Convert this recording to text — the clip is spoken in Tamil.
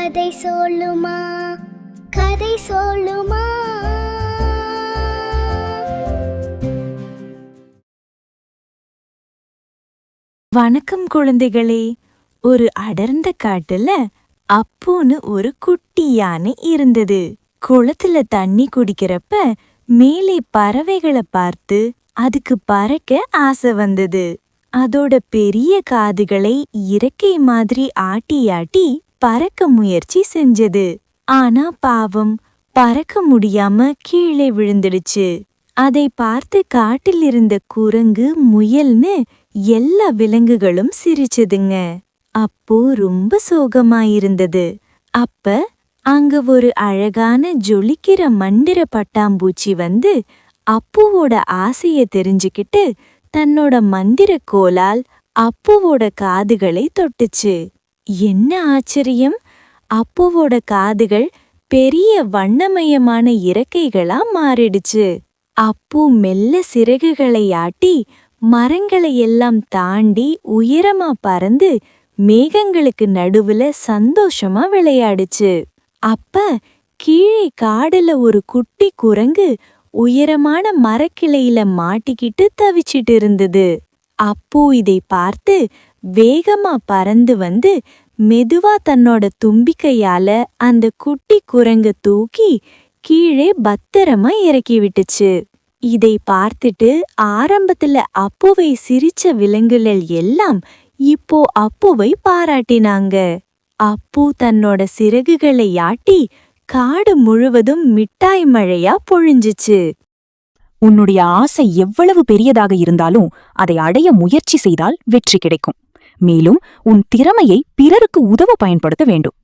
கதை சொல்லுமா, கதை சொல்லுமா. வணக்கம் குழந்தைகளே. ஒரு அடர்ந்த காட்டுல அப்புன்னு ஒரு குட்டி யானை இருந்தது. குளத்துல தண்ணி குடிக்கிறப்ப மேலே பறவைகளை பார்த்து அதுக்கு பறக்க ஆசை வந்தது. அதோட பெரிய காதுகளை இறக்கை மாதிரி ஆட்டி ஆட்டி பறக்க முயற்சி செஞ்சது. ஆனா பாவம், பறக்க முடியாம கீழே விழுந்துடுச்சு. அதை பார்த்து காட்டில் இருந்த குரங்கு, முயல்னு எல்லா விலங்குகளும் சிரிச்சதுங்க. அப்போ ரொம்ப சோகமாயிருந்தது. அப்ப அங்க ஒரு அழகான ஜொலிக்கிற மந்திர பட்டாம்பூச்சி வந்து அப்புவோட ஆசைய தெரிஞ்சுக்கிட்டு தன்னோட மந்திர கோலால் அப்புவோட காதுகளை தொட்டுச்சு. என்ன ஆச்சரியம்! அப்புவோட காதுகள் பெரிய வண்ணமயமான இறக்கைகளா மாறிடுச்சு. அப்பு மெல்ல சிறகுகளை ஆட்டி மரங்களை எல்லாம் தாண்டி உயரமா பறந்து மேகங்களுக்கு நடுவுல சந்தோஷமா விளையாடுச்சு. அப்ப கீழே காடுல ஒரு குட்டி குரங்கு உயரமான மரக்கிளையில மாட்டிக்கிட்டு தவிச்சிட்டு இருந்தது. அப்பு இதை பார்த்து வேகமா பறந்து வந்து மெதுவா தன்னோட தும்பிக்கையால அந்த குட்டி குரங்க தூக்கி கீழே பத்திரமா இறக்கி விட்டுச்சு. இதை பார்த்துட்டு ஆரம்பத்துல அப்புவை சிரிச்ச விலங்குகள் எல்லாம் இப்போ அப்புவை பாராட்டினாங்க. அப்பு தன்னோட சிறகுகளை ஆட்டி காடு முழுவதும் மிட்டாய் மழையா பொழிஞ்சுச்சு. உன்னுடைய ஆசை எவ்வளவு பெரியதாக இருந்தாலும் அதை அடைய முயற்சி செய்தால் வெற்றி கிடைக்கும். மேலும் உன் திறமையை பிறருக்கு உதவ பயன்படுத்த வேண்டும்.